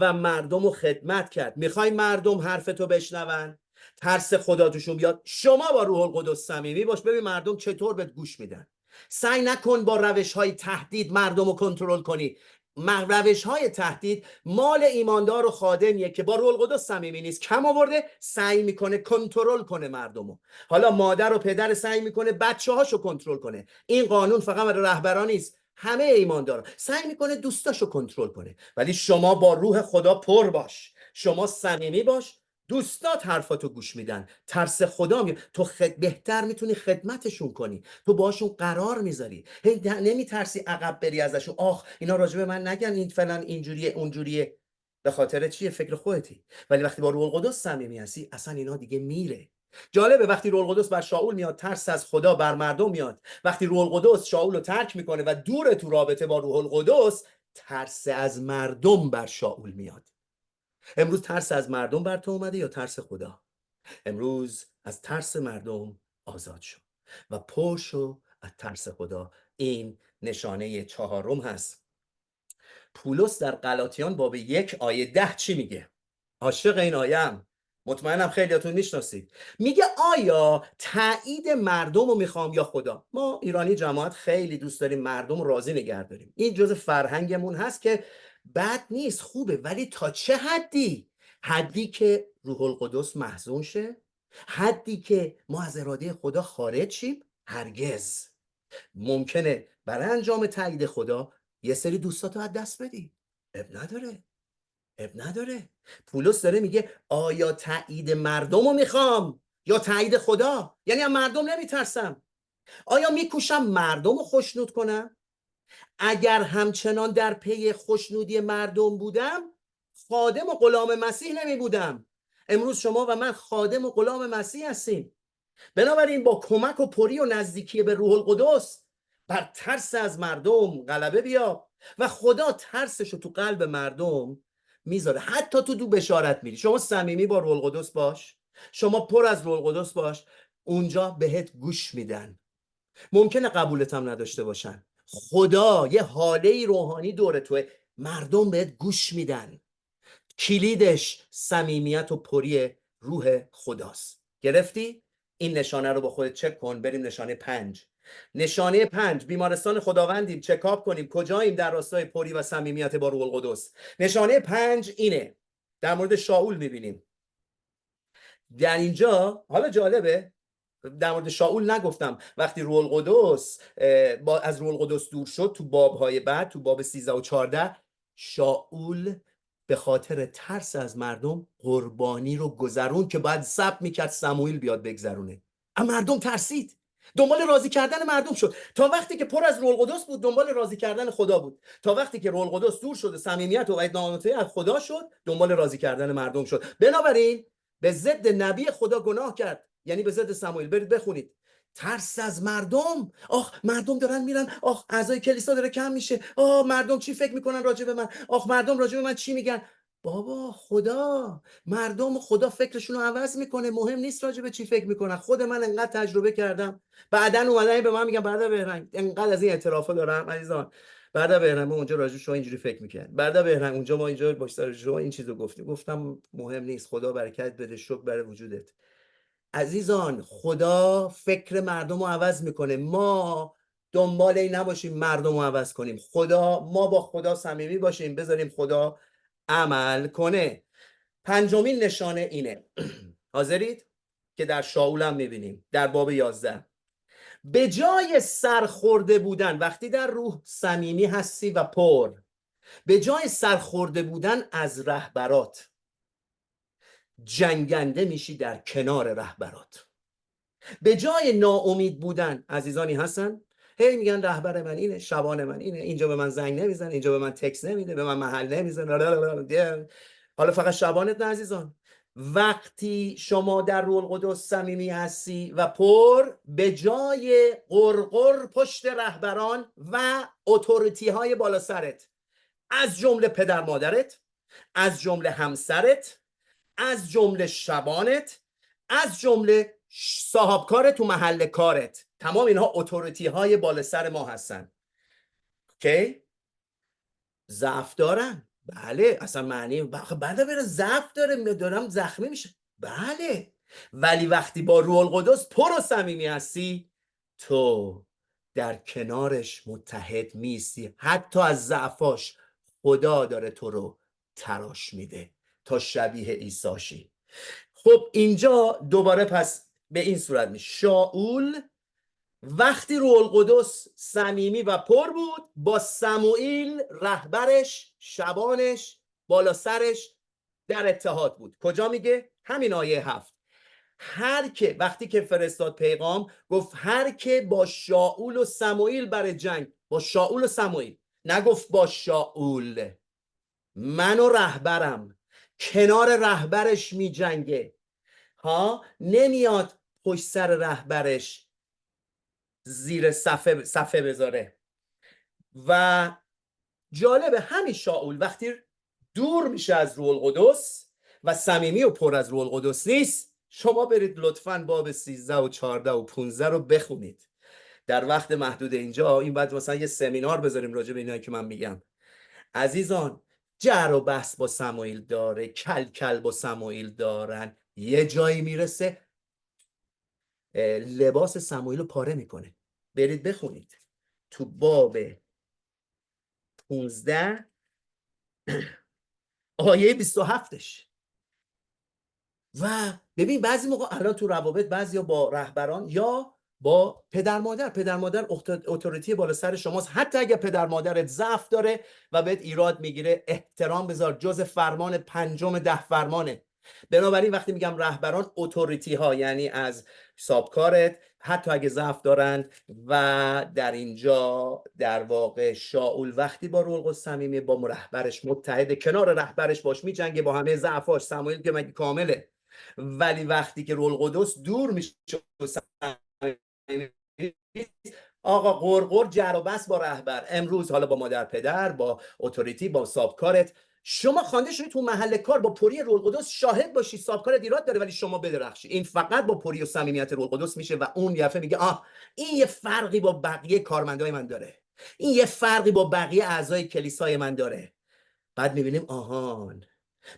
و مردم رو خدمت کرد. میخوای مردم حرف تو بشنون، ترس خدا توشون بیاد، شما با روح القدس صمیمی باش، ببین مردم چطور بهت گوش میدن. سعی نکن با روش های تهدید مردم رو کنترل کنی. روش های تهدید مال ایماندار و خادمیه که با روح القدس صمیمی نیست، کم آورده سعی میکنه کنترل کنه مردمو. حالا مادر و پدر سعی میکنه بچه هاشو کنترل کنه. این قانون فقط برای رهبران نیست، همه ایماندارا سعی میکنه دوستاشو کنترل کنه. ولی شما با روح خدا پر باش، شما صمیمی باش، دوستات حرفاتو گوش میدن، ترس خدا تو بهتر میتونی خدمتشون کنی، تو باشون قرار میذاری، نمیترسی عقب بری ازشون، آخ اینا راجع به من نگن این فلان اینجوریه اونجوریه. به خاطر چیه؟ فکر خودتی. ولی وقتی با روح القدس صمیمی هستی اصلا اینا دیگه میره. جالبه وقتی روح القدس بر شاول میاد ترس از خدا بر مردم میاد. وقتی روح القدس شاول رو ترک میکنه و دور تو رابطه با روح القدس، ترس از مردم بر شاول میاد. امروز ترس از مردم بر تو اومده یا ترس خدا؟ امروز از ترس مردم آزاد شو و پر شو از ترس خدا. این نشانه 4 هست. پولس در غلاطیان باب 1 آیه 10 چی میگه؟ عاشق این آیه‌ام، مطمئنم خیلیاتون میشناسید. میگه آیا تایید مردم رو میخوام یا خدا؟ ما ایرانی جماعت خیلی دوست داریم مردم رو راضی نگه داریم، این جز فرهنگمون هست که بد نیست، خوبه، ولی تا چه حدی؟ حدی که روح القدس محزون شه؟ حدی که ما از اراده خدا خارج شیم؟ هرگز. ممکنه برای انجام تایید خدا یه سری دوستاتو از دست بدی، اب نداره. پولس داره میگه آیا تایید مردم رو میخوام یا تایید خدا؟ یعنی از مردم نمیترسم. آیا میکوشم مردم رو خوشنود کنم؟ اگر همچنان در پی خوشنودی مردم بودم، خادم و غلام مسیح نمی بودم. امروز شما و من خادم و غلام مسیح هستیم. بنابراین با کمک و پری و نزدیکی به روح القدس بر ترس از مردم غلبه بیا و خدا ترسشو تو قلب مردم میذاره. حتی تو بشارت میری، شما صمیمی با روح القدس باش، شما پر از روح القدس باش، اونجا بهت گوش میدن. ممکنه قبولت هم نداشته باشن، خدا یه حاله روحانی دور توه، مردم بهت گوش میدن. کلیدش صمیمیت و پری روح خداست. گرفتی؟ این نشانه رو با خودت چک کن. بریم نشانه 5. نشانه 5، بیمارستان خداوندیم، چکاپ کنیم کجاییم در راستای پری و صمیمیت با روح القدس. نشانه 5 اینه. در مورد شاول میبینیم در اینجا. حالا جالبه در مورد شاول نگفتم، وقتی روح القدس از روح القدس دور شد تو بابهای بعد، تو باب 13 و 14، شاول به خاطر ترس از مردم قربانی رو گذرون که باید صبر میکرد سموئیل بیاد بگذرونه. اما مردم ترسید، دنبال راضی کردن مردم شد. تا وقتی که پر از روح القدس بود دنبال راضی کردن خدا بود. تا وقتی که روح القدس دور شد، صمیمیت و اطاعت از خدا شد، دنبال راضی کردن مردم شد. بنابراین به ضد نبی خدا گناه کرد، یعنی به ضد سموئیل. برید بخونید. ترس از مردم، آخ مردم دارن میرن، آخ اعضای کلیسا داره کم میشه، آخ مردم چی فکر میکنن راجع به من، آخ مردم راجع به من چی میگن. بابا خدا، مردم خدا فکرشون رو عوض میکنه، مهم نیست راجع به چی فکر میکنن. خود من انقدر تجربه کردم، بعدن اومدن به من میگن برادر بهرنگ، انقدر از این اعترافا دارم عزیزان، برادر بهرنگ ما اونجا راجع شما اینجوری فکر میکنن، برادر بهرنگ اونجا ما اینجا باش سر شما این چیزو گفتیم. گفتم مهم نیست، خدا برکت بده، شکر برای وجودت. عزیزان خدا فکر مردم رو عوض میکنه، ما دنبال این نباشیم مردم رو عوض کنیم. ما با خدا صمیمی باشیم، بذاریم خدا عمل کنه. 5مین نشانه اینه. حاضرید؟ که در شاول هم میبینیم در باب 11. به جای سرخورده بودن، وقتی در روح صمیمی هستی و پر، به جای سرخورده بودن از رهبرات، جنگنده میشی در کنار رهبرات. به جای ناامید بودن، عزیزانی هستن هی میگن رهبر من اینه، شبان من اینه، اینجا به من زنگ نمیزنه، اینجا به من تکس نمیده، به من محل نمیزنه. حالا فقط شبانت نه عزیزان. وقتی شما در روح القدس صمیمی هستی و پر، به جای قرقر پشت رهبران و اتوریتی های بالا سرت، از جمله پدر مادرت، از جمله همسرت، از جمله شبانت، از جمله صاحبکار تو محل کارت. تمام اینها اتوریتی های بالا سر ما هستن. اوکی؟ ضعف دارن؟ بله. اصلا معنی بعد بره ضعف داره، دارم زخمی میشه. بله. ولی وقتی با روح القدس پر و صمیمی هستی، تو در کنارش متحد میستی. حتی از ضعفاش خدا داره تو رو تراش میده تا شبیه عیسی شی. خب اینجا دوباره پس به این صورت میشه شاول وقتی روح القدس صمیمی و پر بود، با سموئیل رهبرش، شبانش، بالا سرش در اتحاد بود. کجا میگه؟ همین آیه 7. هر که وقتی که فرستاد پیغام گفت هر که با شاول و سموئیل برای جنگ، با شاول و سموئیل، نگفت با شاول. من و رهبرم کنار رهبرش می جنگه. ها، نمیاد پشت سر رهبرش زیر صفحه بذاره. و جالبه همین شاول وقتی دور میشه از روح القدس و صمیمی و پر از روح القدس نیست، شما برید لطفاً باب 13 و 14 و 15 رو بخونید. در وقت محدود اینجا این بعد مثلا یه سمینار بذاریم راجع به اینایی که من میگم. عزیزان، جر و بحث با سموئیل داره، کل کل با سموئیل دارن، یه جایی میرسه لباس سموئیل رو پاره میکنه. برید بخونید تو باب 15 آیه 27ش. و ببین بعضی موقع الان تو روابط بعضیا با رهبران یا با پدر مادر اتوریتی بالا سر شماست. حتی اگه پدر مادرت ضعف داره و بهت ایراد میگیره، احترام بذار، جز فرمان 5 10 فرمانه. بنابراین وقتی میگم رهبران، اتوریتی ها یعنی از سابکارت، حتی اگه ضعف دارن. و در اینجا در واقع شاول وقتی با روح القدس صمیمی با رهبرش متحد، کنار رهبرش باش میجنگه با همه ضعفاش. سموئیل که مگه کامله؟ ولی وقتی که روح القدس دور میشه، آقا قرقر جر و بس با رهبر. امروز حالا با مادر پدر، با اتوریتی، با سابکارت. شما خوانده شدید تو محل کار با پری روح القدس شاهد باشی سابکارت ایراد داره ولی شما بدرخشی. این فقط با پری و صمیمیت روح القدس میشه و اون یه میگه این یه فرقی با بقیه کارمندای من داره، این یه فرقی با بقیه اعضای کلیسای من داره. بعد میبینیم آهان.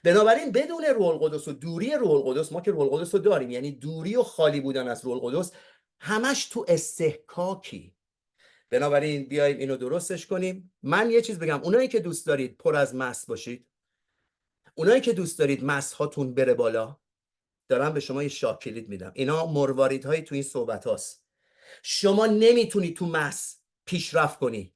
بنابراین بدون روح القدس و دوری روح القدس، ما که روح القدس رو داریم، یعنی دوری و خالی بودن از روح القدس، همش تو استحکاکی. بنابراین بیاییم اینو درستش کنیم. من یه چیز بگم، اونایی که دوست دارید پر از مس باشید، اونایی که دوست دارید مس هاتون بره بالا، دارم به شما یه شاک کلید میدم. اینا مرواریدهایی تو این صحبت هاست. شما نمیتونی تو مس پیشرفت کنی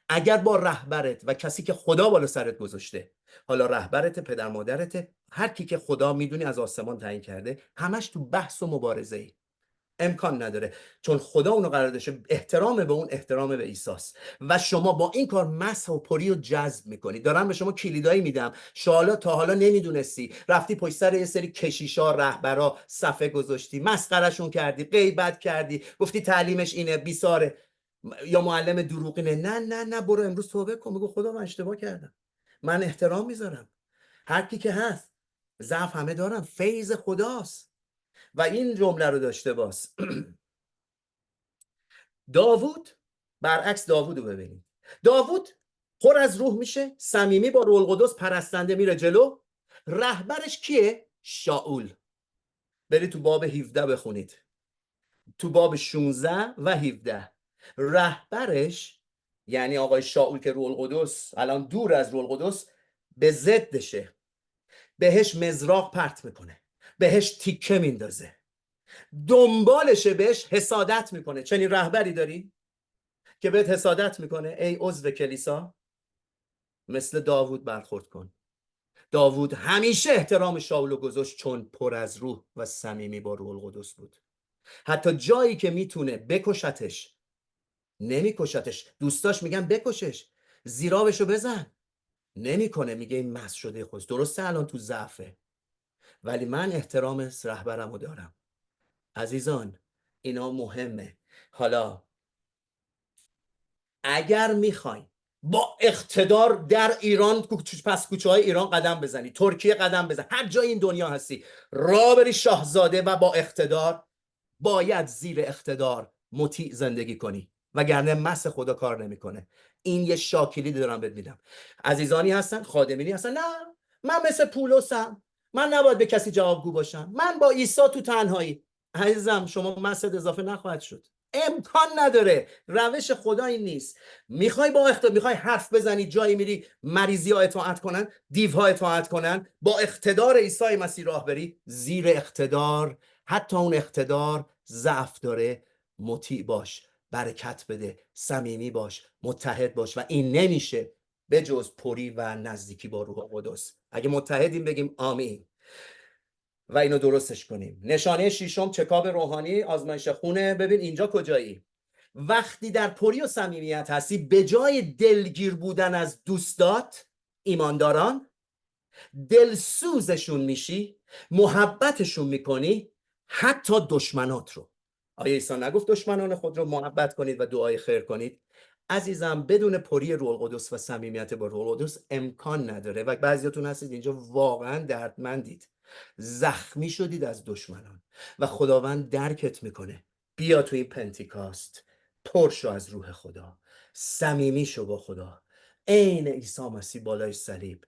اگر با رهبرت و کسی که خدا بالا سرت گذاشته، حالا رهبرت، پدر مادرت، هر کی که خدا میدونی از آسمان تعیین کرده، همش تو بحث و مبارزه ای. امکان نداره، چون خدا اونو قرار داشته. احترام به اون احترام به عیساست و شما با این کار مسح و پری رو جذب میکنی. دارم به شما کلیدایی میدم شالا تا حالا نمیدونستی، رفتی پشت سر یه سری کشیشا، رهبرا صفحه گذاشتی، مسخرهشون کردی، غیبت کردی، گفتی تعلیمش اینه، بیساره، یا معلم دروغینه. نه نه نه، برو امروز توبه کن، بگو خدا من اشتباه کردم. من احترام میذارم هر کی که هست، ضعف همه دارم، فیض خداست. و این جمله رو داشته باش. داوود، برعکس داوود رو ببینید. داوود پر از روح میشه، صمیمی با روح القدس، پرستنده، میره جلو. رهبرش کیه؟ شاول. برید تو باب 17 بخونید، تو باب 16 و 17. رهبرش یعنی آقای شاول که روح القدس الان دور از روح القدس، به ضدشه، بهش مزراق پرت میکنه، بهش تیکه میندازه، دنبالشه، بهش حسادت میکنه. چنین رهبری داری که بهت حسادت میکنه؟ ای عضو کلیسا، مثل داوود برخورد کن. داوود همیشه احترام شاول گذاشت چون پر از روح و صمیمی با روح القدس بود. حتی جایی که میتونه بکشتش نمیکشتش. دوستاش میگن بکشش، زیرابشو بزن، نمیکنه. میگه این مست شده خود. درسته الان تو ضعفه ولی من احترام رهبرمو دارم. عزیزان اینا مهمه. حالا اگر میخواین با اقتدار در ایران پس کوچه های ایران قدم بزنی، ترکیه قدم بزن، هر جای این دنیا هستی راه بری شاهزاده و با اقتدار، باید زیر اقتدار مطیع زندگی کنی، وگرنه مس خدا کار نمیکنه. این یه شاکلی دارم بهت میدم. عزیزانی هستن، خادمینی هستن، نه من مثل پولسم، من نباید به کسی جوابگو باشم، من با عیسی تو تنهایی. عزیزم شما مست اضافه نخواهد شد، امکان نداره. روش خدا این نیست. میخوای با میخوای حرف بزنی، جایی میری مریضی ها اطاعت کنن، دیوها اطاعت کنن، با اقتدار عیسی مسیح راه بری، زیر اقتدار، حتی اون اقتدار ضعف داره، مطیع باش، برکت بده، صمیمی باش، متحد باش. و این نمیشه به جز پری و نزدیکی با روح قدس. اگه متحدیم بگیم آمین و اینو درستش کنیم. نشانه ششم چکاب روحانی، آزمایش خونه. ببین اینجا کجایی؟ وقتی در پری و صمیمیت هستی، به جای دلگیر بودن از دوستات ایمانداران، دلسوزشون میشی، محبتشون میکنی، حتی دشمنات رو. آیا عیسی نگفت دشمنان خود رو محبت کنید و دعای خیر کنید؟ عزیزم بدون پری روح القدس و صمیمیت با روح القدس امکان نداره. و بعضیاتون هستید اینجا واقعا دردمندید، زخمی شدید از دشمنان و خداوند درکت میکنه. بیا تو این پنتیکاست، پر شو از روح خدا، صمیمی شو با خدا، عین عیسی مسیح بالای صلیب.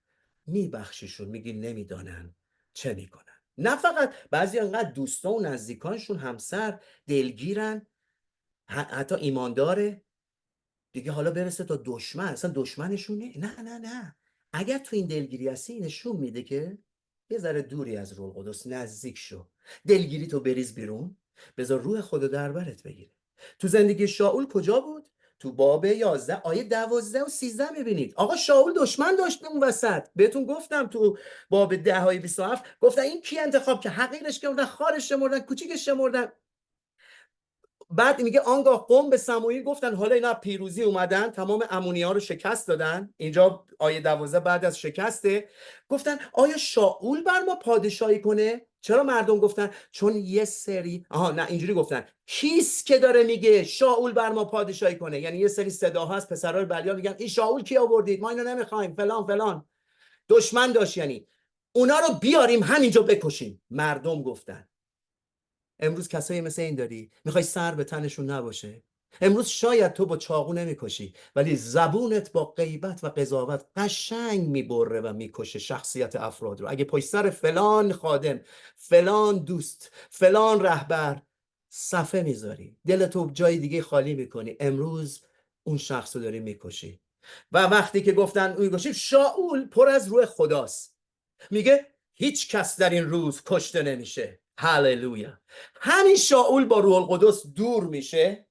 میبخشیشون، میگی نمیدانن چه میکنن. نه فقط بعضی انقدر دوستا و نزدیکانشون همسر دلگیرن، حتی ایمانداره دیگه، حالا برسه تا دشمن، اصلا دشمنشون نه نه نه. اگر تو این دلگیری هستی، نشون میده که یه ذره دوری از روح القدس، نزدیک شو، دلگیری تو بریز بیرون، بذار روح خدا در برت بگیره. تو زندگی شاول کجا بود؟ تو باب 11 آیه 12 و 13 میبینید. آقا شاول دشمن داشت اون وسط. بهتون گفتم تو باب 10 آیه 27 گفتن این کی انتخاب که حقیرش کردن، خارش شمردن، کوچیکش شمردن. بعد میگه آنگاه قوم به سموئیل گفتن، حالا اینا پیروزی اومدن، تمام امونی‌ها رو شکست دادن. اینجا آیه 12 بعد از شکسته گفتن آیا شاول بر ما پادشاهی کنه؟ چرا مردم گفتن؟ چون یه سری نه اینجوری گفتن، کیست که داره میگه شاول بر ما پادشاهی کنه؟ یعنی یه سری صداها هست، پسرای بلیا میگن این شاول کی آوردید، ما اینو نمیخوایم، فلان فلان. دشمن داشت، یعنی اونا رو بیاریم همینجا بکشیم. مردم گفتن. امروز کسایی مثل این داری، میخوای سر به تنشون نباشه. امروز شاید تو با چاقو نمیکشی، ولی زبونت با غیبت و قضاوت قشنگ میبره و میکشه شخصیت افراد رو. اگه پشت سر فلان خادم، فلان دوست، فلان رهبر صفه میذاری، دلتو جای دیگه خالی میکنی، امروز اون شخص رو داری میکشی. و وقتی که گفتن میکشی، شاول پر از روح خداست، میگه هیچ کس در این روز کشته نمیشه. هللویا. همین شاول با روح القدس دور میشه،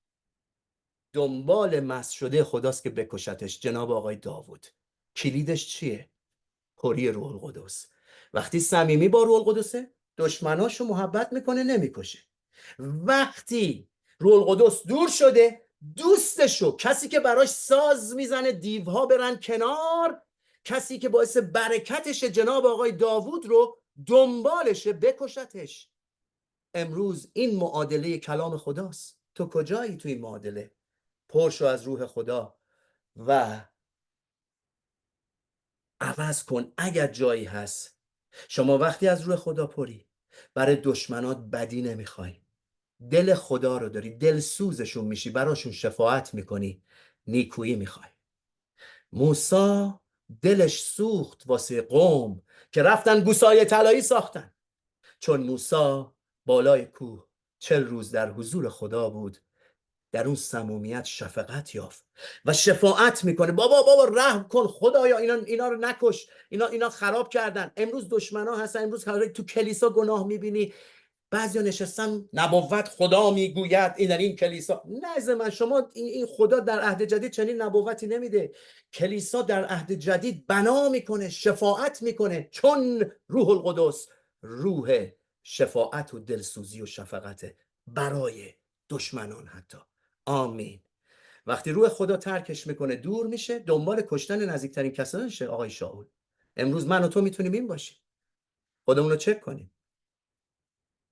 دنبال مس شده خداست که بکشتش. جناب آقای داوود کلیدش چیه؟ پری روح القدس. وقتی صمیمی با روح القدسه، دشمناشو محبت میکنه، نمیکشه. وقتی روح القدس دور شده، دوستشو، کسی که براش ساز میزنه دیوها برن کنار، کسی که باعث برکتش جناب آقای داوود رو دنبالشه، بکشتش. امروز این معادله کلام خداست. تو کجایی تو این معادله؟ پر شو از روح خدا و عوض کن. اگر جایی هست شما وقتی از روح خدا پری، برای دشمنات بدی نمیخوای، دل خدا رو داری، دل سوزشون میشی، براشون شفاعت میکنی، نیکویی میخوای. موسی دلش سوخت واسه قوم که رفتن گوسای طلایی ساختن، چون موسی بالای کوه 40 روز در حضور خدا بود، در اون صمیمیت شفقت یافت و شفاعت میکنه. بابا رحم کن خدایا، اینا رو نکش، اینا خراب کردن. امروز دشمنا هستن، امروز تو کلیسا گناه میبینی، بعضیا نشستن نبوت خدا میگوید این در این کلیسا. نه من شما، این خدا در عهد جدید چنین نبوتی نمیده. کلیسا در عهد جدید بنا میکنه، شفاعت میکنه، چون روح القدس روح شفاعت و دلسوزی و شفقت برای دشمنان حتی. آمین. وقتی روح خدا ترکش میکنه، دور میشه، دنبال کشتن نزدیکترین کسانشه. آقای شاول، امروز من و تو میتونیم این باشیم. خودمون رو چک کنیم.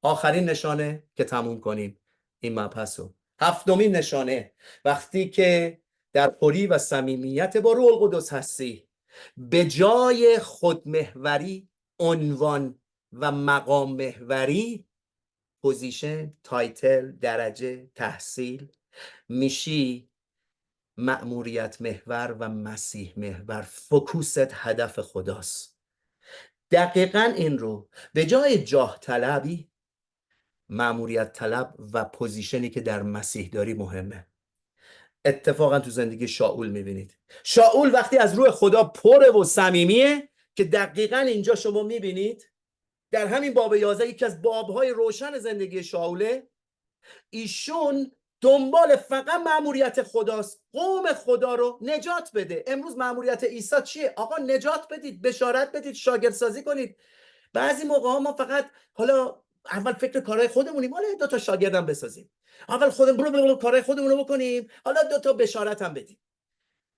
آخرین نشانه که تموم کنیم این مبحث رو، هفتمین نشانه، وقتی که در پری و صمیمیت با روح القدس هستی، به جای خودمحوری، عنوان و مقام محوری، پوزیشن، تایتل، درجه، تحصیل، میشی مأموریت محور و مسیح محور. فوکوست هدف خداست. دقیقا این رو به جای جاه طلبی، مأموریت طلب و پوزیشنی که در مسیح داری مهمه. اتفاقا تو زندگی شاول میبینید، شاول وقتی از روح خدا پره و صمیمیه که دقیقا اینجا شما میبینید در همین باب 11 یکی از بابهای روشن زندگی شاوله، ایشون دنبال فقط مأموریت خداست، قوم خدا رو نجات بده. امروز مأموریت عیسی چیه؟ آقا نجات بدید، بشارت بدید، شاگردسازی کنید. بعضی موقع ها ما فقط حالا اول فکر کارهای خودمونیم، حالا 2 تا شاگردم بسازیم، اول خودمون کارهای خودمون رو بکنیم، حالا 2 تا بشارت هم بدیم.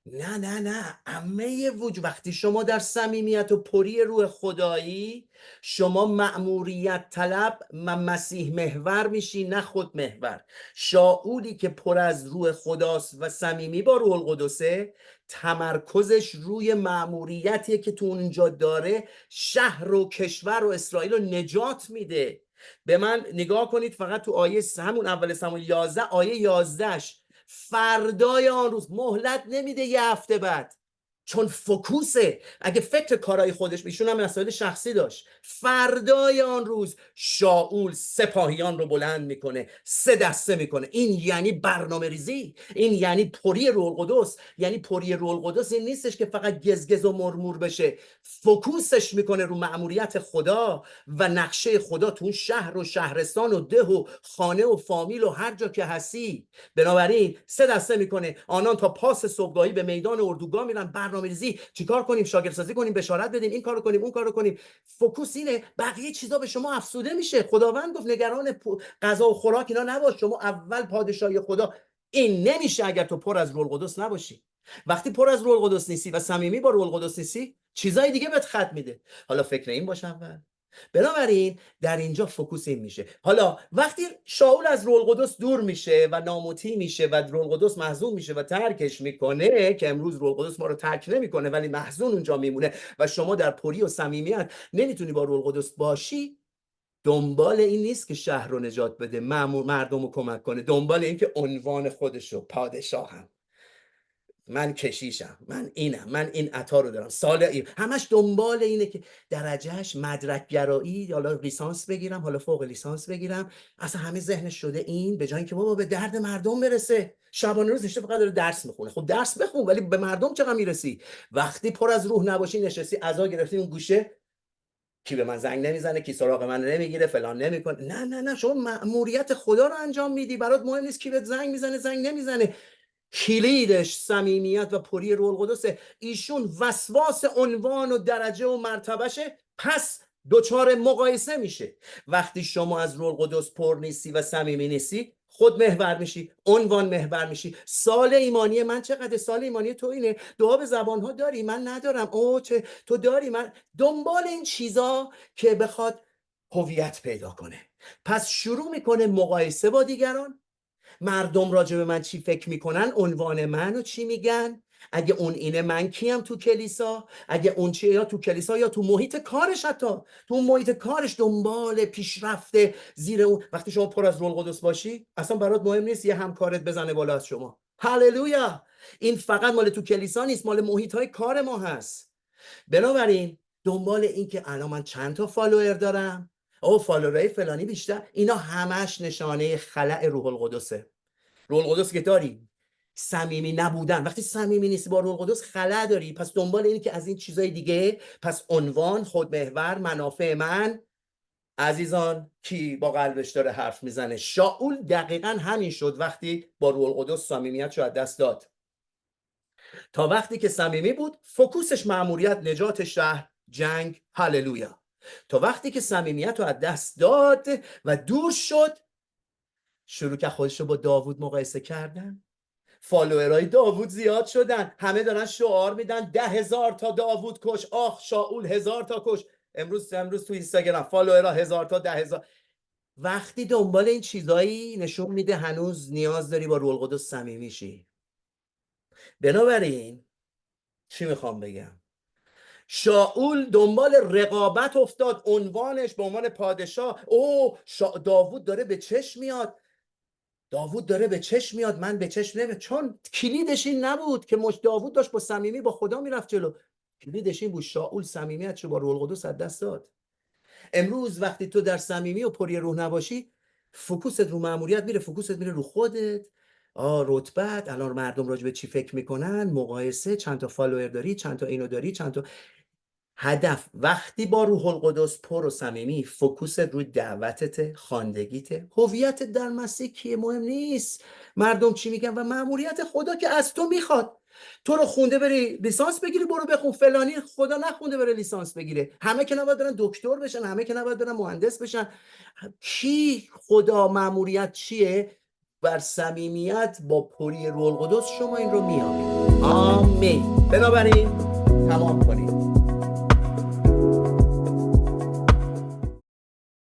نه نه نه، عمه وجود. وقتی شما در صمیمیت و پری روح خدایی، شما مأموریت طلب و مسیح محور میشی، نه خود محور. شاولی که پر از روح خداست و صمیمی با روح القدسه، تمرکزش روی مأموریتیه که تو اونجا داره، شهر و کشور و اسرائیل رو نجات میده. به من نگاه کنید فقط تو آیه همون اول سموئیل 11 آیه 11ش، فردای آن روز، مهلت نمیده یه هفته بعد، چون فوکوسه. اگه فکر کارهای خودش، ایشون هم مسائل شخصی داشت، فردای آن روز شاول سپاهیان رو بلند میکنه، 3 دسته میکنه. این یعنی برنامه ریزی، این یعنی پری روح القدس. یعنی پری روح القدس این نیستش که فقط گزگز و مرمور بشه، فوکوسش میکنه رو مأموریت خدا و نقشه خدا تو اون شهر و شهرستان و ده و خانه و فامیل و هر جا که هستی. بنابراین 3 دسته میکنه، آنان تا پاس صبحگاهی به میدان اردوگاه میرن. برنامه‌ریزی، چیکار کنیم؟ شاگردسازی کنیم، بشارت بدیم، این کارو کنیم، اون کارو کنیم. فوکوس اینه، بقیه چیزا به شما افسوده میشه. خداوند گفت نگران غذا و خوراک اینا نباش، شما اول پادشاهی خدا. این نمیشه اگر تو پر از روح القدس نباشی. وقتی پر از روح القدس نیستی و صمیمی با روح القدس نیستی، چیزای دیگه بهت خط میده. حالا فکر این باش اول. بنابراین در اینجا فوکوس این میشه. حالا وقتی شاول از روح القدس دور میشه و نامطیع میشه و روح القدس محزون میشه و ترکش میکنه، که امروز روح القدس ما رو ترک نمیکنه ولی محزون اونجا میمونه و شما در پری و صمیمیت نمیتونی با روح القدس باشی، دنبال این نیست که شهر رو نجات بده، مردم رو کمک کنه، دنبال این که عنوان خودش رو پادشاهم، من کشیشم، من اینم، من این عطا رو دارم، سال این، همش دنبال اینه که درجهش مدرک گرایی، حالا لیسانس بگیرم، حالا فوق لیسانس بگیرم. اصلا همه ذهنش شده این، به جای اینکه بابا به درد مردم برسه. شبانه روز نشسته فقط داره درس میخونه. خب درس بخون ولی به مردم چقدر میرسی؟ وقتی پر از روح نباشی، نشستی عزا گرفتی اون گوشه، کی به من زنگ نمیزنه، کی سراغ من نمیگیره، فلان نمیکنه. نه نه نه، شما مأموریت خدا رو انجام میدی، برات مهم نیست کی بهت زنگ میزنه، زنگ نمیزنه. کلیدش صمیمیت و پری روح القدسه. ایشون وسواس عنوان و درجه و مرتبهشه، پس دوچار مقایسه میشه. وقتی شما از روح القدس پر نیستی و صمیمی نیستی، خود محور میشی، عنوان محور میشی. سال ایمانی من چقدر؟ سال ایمانی تو اینه. دعا به زبانها داری، من ندارم. او چه تو داری، من دنبال این چیزا که بخواد هویت پیدا کنه. پس شروع میکنه مقایسه با دیگران. مردم راجع به من چی فکر میکنن، عنوان منو چی میگن، اگه اون اینه من کیم تو کلیسا، اگه اون چیه، یا تو کلیسا یا تو محیط کارش، حتی تو محیط کارش دنبال پیشرفته زیر اون. وقتی شما پر از روح القدس باشی، اصلا برات مهم نیست یه همکارت بزنه بالا از شما. هللویا! این فقط مال تو کلیسا نیست، مال محیط های کار ما هست. بنابراین دنبال این که الان من چند تا فالوور دارم، او فالوورای فلانی بیشتر، اینا همش نشانه خلأ روح القدسه. روح القدس که داری، صمیمی نبودن. وقتی صمیمی نیستی با روح القدس، خلأ داری. پس دنبال اینی که از این چیزای دیگه، پس عنوان، خودمحور، منافع من. عزیزان، کی با قلبش داره حرف میزنه؟ شاول دقیقاً همین شد وقتی با روح القدس صمیمیتش رو از دست داد. تا وقتی که صمیمی بود، فوکوسش مأموریت، نجات شهر، جنگ. هللویا! تا وقتی که صمیمیت رو از دست داد و دور شد، شروع که خودش رو با داوود مقایسه کردن. فالوورای داوود زیاد شدن، همه دارن شعار میدن 10,000 تا داوود کش، آخ شاول 1000 تا کش. امروز تو اینستاگرام فالوورها 1000 تا 10,000. وقتی دنبال این چیزایی، نشون میده هنوز نیاز داری با روح القدس صمیمی شی. بنابراین چی میخوام بگم؟ شاول دنبال رقابت افتاد، عنوانش به عنوان پادشاه، داوود داره به چشم میاد، داوود داره به چشم میاد، من به چشم نمیاد. چون کلیدش این نبود که داوود داشت با صمیمی با خدا میرفت جلو، کلیدش این بود شاول صمیمیتشو با روح القدس از دست داد. امروز وقتی تو در صمیمی و پری روح نباشی، فوکوست رو مأموریت میره، فوکوست میره رو خودت، رتبت، الان مردم راجع به چی فکر میکنن، مقایسه، چند تا فالوور داری، چند تا اینو داری، چند تا هدف. وقتی با روح القدس پر و صمیمی، فوکوست روی دعوتت، خواندگیت، هویتت در مسیح کیه مهم نیست، مردم چی میگن، و مأموریت خدا که از تو میخواد. تو رو خونده بری لیسانس بگیری، برو بخون. فلانی خدا نخونده بره لیسانس بگیره. همه که نباید برن دکتر بشن، همه که نباید برن مهندس بشن. کی خدا مأموریت چیه؟ بر صمیمیت با پری روح القدس شما این رو میابید. آمین. بنابراین تمام کنید.